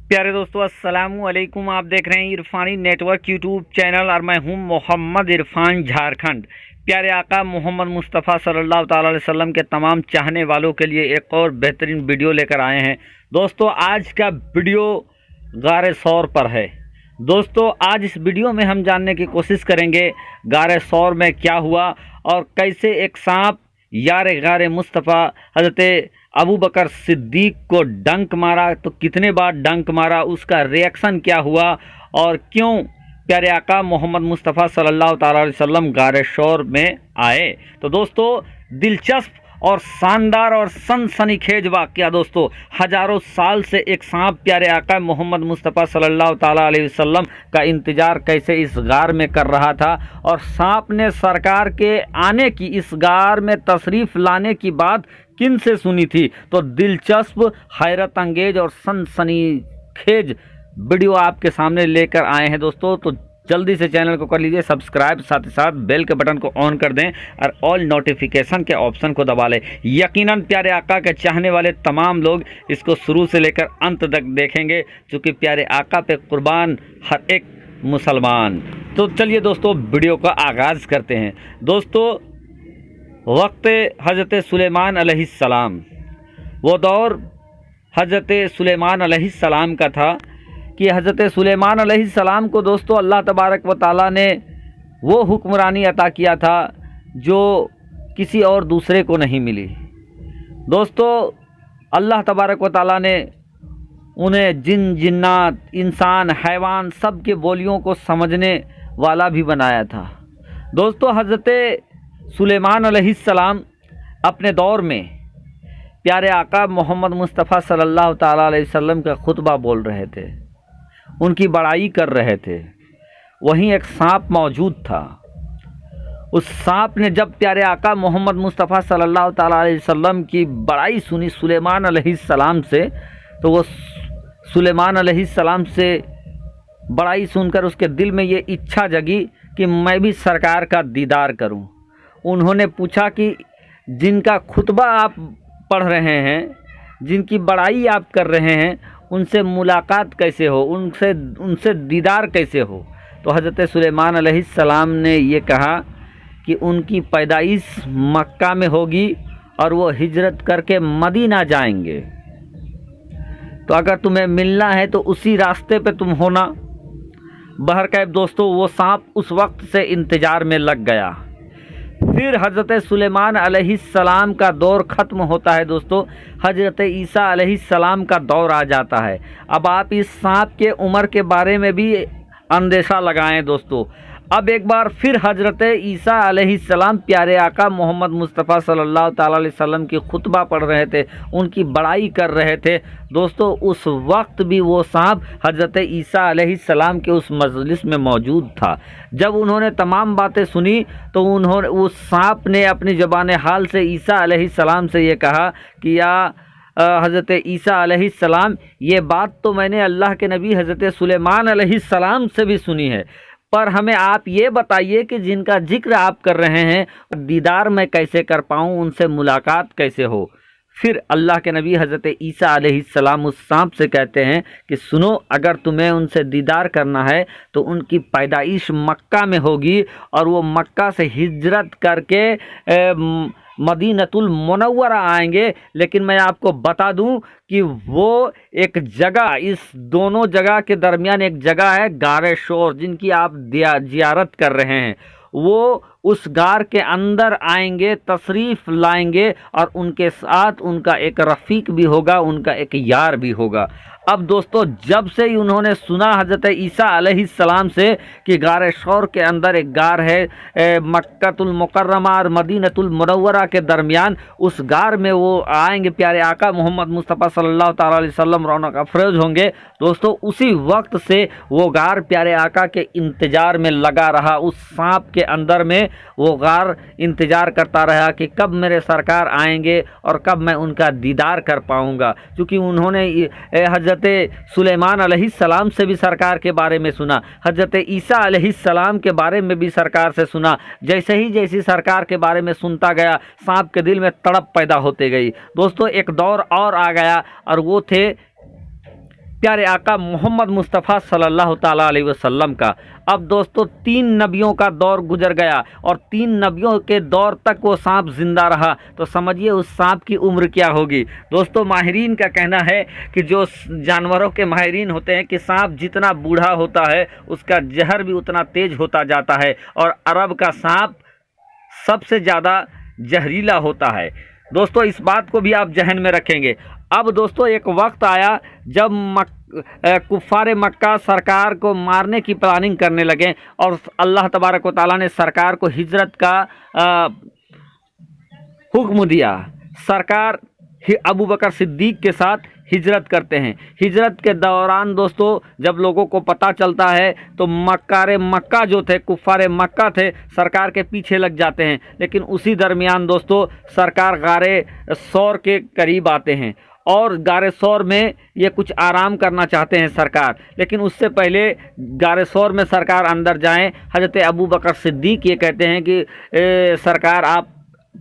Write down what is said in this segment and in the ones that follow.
प्यारे दोस्तों, अस्सलामु अलैकुम। आप देख रहे हैं इरफानी नेटवर्क यूट्यूब चैनल और मैं हूं मोहम्मद इरफान, झारखंड। प्यारे आका मोहम्मद मुस्तफ़ा सल्लल्लाहु ताला अलैहि वसल्लम के तमाम चाहने वालों के लिए एक और बेहतरीन वीडियो लेकर आए हैं। दोस्तों, आज का वीडियो गारे सौर पर है। दोस्तों, आज इस वीडियो में हम जानने की कोशिश करेंगे गारे सौर में क्या हुआ और कैसे एक सांप यार गारे मुस्तफ़ा हज़रत अबू बकर सिद्दीक को डंक मारा, तो कितने बार डंक मारा, उसका रिएक्शन क्या हुआ और क्यों प्यारे आका मोहम्मद मुस्तफ़ा सल्लल्लाहु ताला अलैहि वसल्लम गारे सौर में आए। तो दोस्तों, दिलचस्प और शानदार और सनसनीखेज वाक़या। दोस्तों, हज़ारों साल से एक सांप प्यारे आका मोहम्मद मुस्तफ़ा सल्लल्लाहु ताला अलैहि वसल्लम का इंतज़ार कैसे इस गार में कर रहा था और सांप ने सरकार के आने की, इस गार में तशरीफ़ लाने की बात किन से सुनी थी। तो दिलचस्प, हैरत अंगेज और सनसनीखेज वीडियो आपके सामने लेकर आए हैं। दोस्तों, तो जल्दी से चैनल को कर लीजिए सब्सक्राइब, साथ ही साथ बेल के बटन को ऑन कर दें और ऑल नोटिफिकेशन के ऑप्शन को दबा लें। यकीनन प्यारे आका के चाहने वाले तमाम लोग इसको शुरू से लेकर अंत तक देखेंगे, क्योंकि प्यारे आका पे कुर्बान हर एक मुसलमान। तो चलिए दोस्तों, वीडियो का आगाज़ करते हैं। दोस्तों, वक्त हज़रत सुलेमान अलैहिस्सलाम, वो दौर हज़रत सुलेमान अलैहिस्सलाम का था कि हज़रत सुलेमान अलैहिस्सलाम को दोस्तों अल्लाह तबारक व तआला ने वो हुक्मरानी अता किया था जो किसी और दूसरे को नहीं मिली। दोस्तों, अल्लाह तबारक व तआला ने उन्हें जिन जिन्नात, इंसान, हैवान सब के बोलियों को समझने वाला भी बनाया था। दोस्तों, हज़रत सुलेमान अलैहिस्सलाम अपने दौर में प्यारे आका मोहम्मद मुस्तफ़ा सल्लल्लाहु ताला अलैहि वसल्लम का खुतबा बोल रहे थे, उनकी बड़ाई कर रहे थे। वहीं एक सांप मौजूद था। उस सांप ने जब प्यारे आका मोहम्मद मुस्तफ़ा सल्लल्लाहु ताला अलैहि वसल्लम की बड़ाई सुनी सुलेमान अलैहिस्सलाम से, तो वो सुलेमान अलैहिस्सलाम से बड़ाई सुनकर उसके दिल में ये इच्छा जगी कि मैं भी सरकार का दीदार करूं। उन्होंने पूछा कि जिनका खुतबा आप पढ़ रहे हैं, जिनकी बड़ाई आप कर रहे हैं, उनसे मुलाकात कैसे हो, उनसे दीदार कैसे हो। तो हज़रत सुलेमान अलैहिस्सलाम ने ये कहा कि उनकी पैदाइश मक्का में होगी और वो हिजरत करके मदीना जाएंगे, तो अगर तुम्हें मिलना है तो उसी रास्ते पे तुम होना। बहरकैफ दोस्तों, वो सांप उस वक्त से इंतज़ार में लग गया। फिर हज़रत सुलेमान अलैहिस्सलाम का दौर ख़त्म होता है। दोस्तों, हज़रत ईसा अलैहिस्सलाम का दौर आ जाता है। अब आप इस सांप के उम्र के बारे में भी अंदेशा लगाएं। दोस्तों, अब एक बार फिर हज़रत ईसा अलैहिस्सलाम प्यारे आका मोहम्मद मुस्तफ़ा सल्लल्लाहु ताला अलैहि वसल्लम की खुतबा पढ़ रहे थे, उनकी बड़ाई कर रहे थे। दोस्तों, उस वक्त भी वो सांप हज़रत ईसा अलैहिस्सलाम के उस मजलिस में मौजूद था। जब उन्होंने तमाम बातें सुनी तो उन्होंने, उस सांप ने अपनी ज़बान हाल से ईसा अलैहिस्सलाम से ये कहा कि या हज़रत ईसा अलैहिस्सलाम, ये बात तो मैंने अल्लाह के नबी हज़रत सुलेमान अलैहिस्सलाम से भी सुनी है, पर हमें आप ये बताइए कि जिनका जिक्र आप कर रहे हैं, दीदार मैं कैसे कर पाऊँ, उनसे मुलाकात कैसे हो। फिर अल्लाह के नबी हज़रत ईसा अलैहिस्सलाम उस सांप से कहते हैं कि सुनो, अगर तुम्हें उनसे दीदार करना है तो उनकी पैदाइश मक्का में होगी और वो मक्का से हिजरत करके मदीनतुल मुनव्वरा आएंगे। लेकिन मैं आपको बता दूं कि वो एक जगह, इस दोनों जगह के दरमियान एक जगह है गारे सौर, जिनकी आप जियारत कर रहे हैं। वो उस गार के अंदर आएंगे, तशरीफ़ लाएंगे और उनके साथ उनका एक रफ़ीक भी होगा, उनका एक यार भी होगा। अब दोस्तों, जब से ही उन्होंने सुना हज़रत ईसा अलैहिस्सलाम से कि गारे सौर के अंदर एक गार है मक्कातुल मुकर्रमा और मदीनतुल मुनव्वरा के दरमियान, उस गार में वो आएंगे, प्यारे आका मोहम्मद मुस्तफ़ा सल्लल्लाहु ताला अलैहि वसल्लम रौनक अफरोज होंगे। दोस्तों, उसी वक्त से वो गार प्यारे आका के इंतज़ार में लगा रहा। उस सांप के अंदर में वो गार इंतज़ार करता रहा कि कब मेरे सरकार आएंगे और कब मैं उनका दीदार कर पाऊँगा, क्योंकि उन्होंने हज़रत सुलेमान अलैहिस्सलाम से भी सरकार के बारे में सुना, हज़रत ईसा अलैहिस्सलाम के बारे में भी सरकार से सुना। जैसी सरकार के बारे में सुनता गया, सांप के दिल में तड़प पैदा होते गई। दोस्तों, एक दौर और आ गया और वो थे प्यारे आका मोहम्मद मुस्तफ़ा सल्लल्लाहु ताला अलैहि वसल्लम का। अब दोस्तों 3 नबियों का दौर गुजर गया और 3 नबियों के दौर तक वो सांप जिंदा रहा, तो समझिए उस सांप की उम्र क्या होगी। दोस्तों माहिरीन का कहना है कि जो जानवरों के माहिरीन होते हैं कि सांप जितना बूढ़ा होता है उसका जहर भी उतना तेज होता जाता है, और अरब का सांप सबसे ज़्यादा जहरीला होता है। दोस्तों इस बात को भी आप जहन में रखेंगे। अब दोस्तों एक वक्त आया जब कुफ़ार मक्का सरकार को मारने की प्लानिंग करने लगे, और अल्लाह तबारक व तआला ने सरकार को हिजरत का हुक्म दिया। सरकार अबू बकर सिद्दीक के साथ हिजरत करते हैं। हिजरत के दौरान दोस्तों जब लोगों को पता चलता है तो मक्का जो थे, कुफ़ार मक्का थे, सरकार के पीछे लग जाते हैं। लेकिन उसी दरमियान दोस्तों सरकार गारे सौर के करीब आते हैं, और गारे सौर में ये कुछ आराम करना चाहते हैं सरकार। लेकिन उससे पहले गारे सौर में सरकार अंदर जाएं, हज़रत अबू बकर सिद्दीक ये कहते हैं कि सरकार आप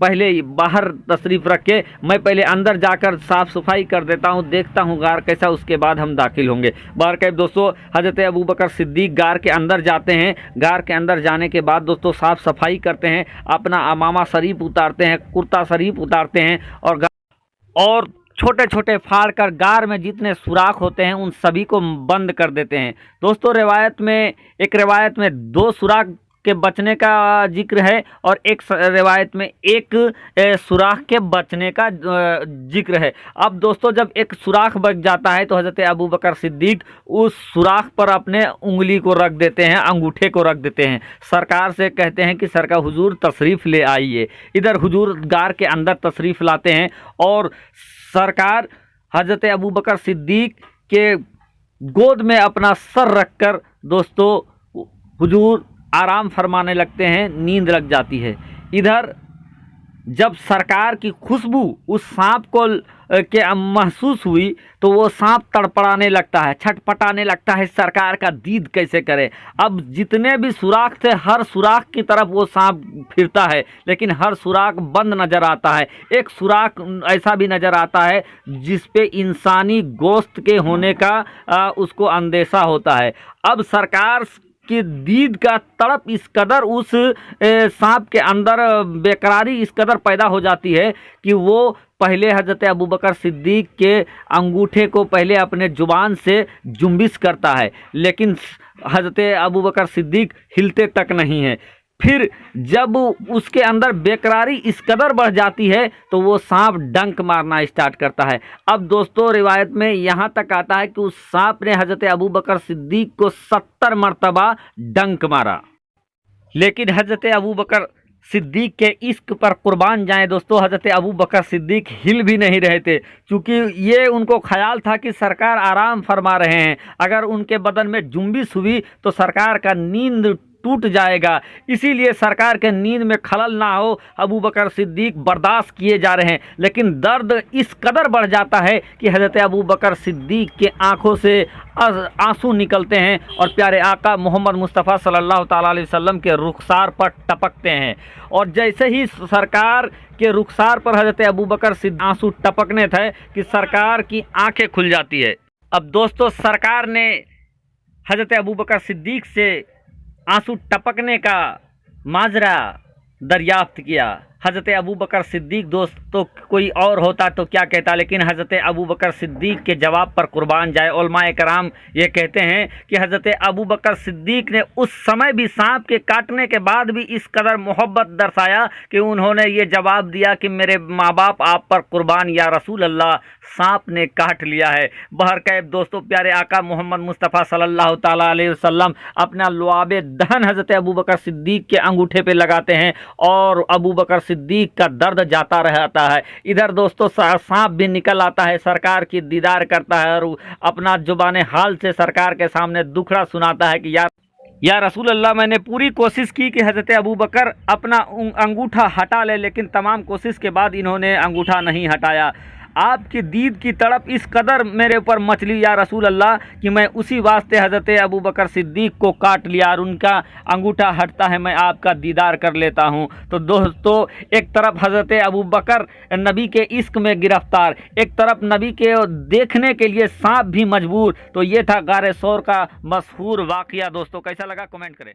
पहले बाहर तशरीफ़ रख के, मैं पहले अंदर जाकर साफ़ सफाई कर देता हूँ, देखता हूँ गार कैसा, उसके बाद हम दाखिल होंगे। बारकाब दोस्तों हज़रत अबू बकर सिद्दीक गार के अंदर जाते हैं। गार के अंदर जाने के बाद दोस्तों साफ़ सफाई करते हैं, अपना अमामा शरीफ उतारते हैं, कुर्ता शरीफ उतारते हैं, और छोटे छोटे फाड़ कर गार में जितने सुराख होते हैं उन सभी को बंद कर देते हैं। दोस्तों एक रिवायत में 2 सुराख के बचने का जिक्र है, और एक रिवायत में एक सुराख के बचने का जिक्र है। अब दोस्तों जब एक सुराख बच जाता है तो हज़रत अबू बकर सिद्दीक उस सुराख पर अपने उंगली को रख देते हैं, अंगूठे को रख देते हैं। सरकार से कहते हैं कि सरकार हुजूर तशरीफ़ ले आइए। इधर हुजूर गार के अंदर तशरीफ़ लाते हैं, और सरकार हज़रत अबू बकर सिद्दीक के गोद में अपना सर रखकर दोस्तों हुजूर आराम फरमाने लगते हैं, नींद लग जाती है। इधर जब सरकार की खुशबू उस सांप को के महसूस हुई तो वो सांप तड़पड़ाने लगता है, छटपटाने लगता है, सरकार का दीद कैसे करे। अब जितने भी सुराख थे हर सुराख की तरफ वो सांप फिरता है, लेकिन हर सुराख बंद नज़र आता है। एक सुराख ऐसा भी नज़र आता है जिस पे इंसानी गोश्त के होने का उसको अंदेशा होता है। अब सरकार कि दीद का तड़प इस कदर उस सांप के अंदर बेकरारी इस कदर पैदा हो जाती है कि वो पहले हज़रत अबू बकर सिद्दीक के अंगूठे को पहले अपने ज़ुबान से जुम्बिश करता है, लेकिन हज़रत अबू बकर सिद्दीक हिलते तक नहीं है। फिर जब उसके अंदर बेकरारी इस कदर बढ़ जाती है तो वो सांप डंक मारना स्टार्ट करता है। अब दोस्तों रिवायत में यहाँ तक आता है कि उस सांप ने हज़रत अबू बकर सिद्दीक को 70 मरतबा डंक मारा, लेकिन हज़रत अबू बकर सिद्दीक के इश्क पर कुर्बान जाएं दोस्तों, हज़रत अबू बकर सिद्दीक हिल भी नहीं रहे थे, क्योंकि ये उनको ख्याल था कि सरकार आराम फरमा रहे हैं। अगर उनके बदन में जुम्बिश हुई तो सरकार का नींद टूट जाएगा, इसीलिए सरकार के नींद में खलल ना हो अबू बकर सिद्दीक बर्दाश्त किए जा रहे हैं। लेकिन दर्द इस कदर बढ़ जाता है कि हज़रत अबू बकर सिद्दीक के आंखों से आंसू निकलते हैं और प्यारे आका मोहम्मद मुस्तफ़ा सल्लल्लाहु ताला अलैहि वसल्लम के रुखसार पर टपकते हैं। और जैसे ही सरकार के रुखसार पर हज़रत अबू बकर सिद्दीक आंसू टपकने थे कि सरकार की आंखें खुल जाती है। अब दोस्तों सरकार ने हज़रत अबू बकर सिद्दीक से आंसू टपकने का माजरा दरियाफ्त किया। हज़रत अबू बकर सिद्दीक दोस्तों कोई और होता तो क्या कहता, लेकिन हज़रत अबू बकर सिद्दीक के जवाब पर कुर्बान जाए। उलमाए कराम ये कहते हैं कि हज़रत अबू बकर सिद्दीक ने उस समय भी सांप के काटने के बाद भी इस कदर मोहब्बत दर्शाया कि उन्होंने ये जवाब दिया कि मेरे माँ बाप आप पर कुर्बान या रसूल अल्लाह, सांप ने काट लिया है। बहरकैफ दोस्तों प्यारे आका मोहम्मद मुस्तफ़ा सल्लल्लाहु ताला अलैहि वसल्लम अपना लुआबे दहन हज़रत अबू बकर सिद्दीक के अंगूठे पे लगाते हैं और अबू बकर सिद्दीक का दर्द जाता रहता है। इधर दोस्तों सांप भी निकल आता है, सरकार की दीदार करता है और अपना जुबान हाल से सरकार के सामने दुखड़ा सुनाता है कि या रसूल अल्लाह, मैंने पूरी कोशिश की कि हज़रत अबू बकर अपना अंगूठा हटा ले, लेकिन तमाम कोशिश के बाद इन्होंने अंगूठा नहीं हटाया। आपकी दीद की तड़प इस कदर मेरे ऊपर मचली या रसूल अल्लाह कि मैं उसी वास्ते हज़रत अबू बकर सिद्दीक़ को काट लिया और उनका अंगूठा हटता है मैं आपका दीदार कर लेता हूँ। तो दोस्तों, एक तरफ हज़रत अबू बकर नबी के इश्क में गिरफ्तार, एक तरफ नबी के देखने के लिए सांप भी मजबूर। तो ये था गारे सौर का मशहूर वाक़या। दोस्तों, कैसा लगा कमेंट करें।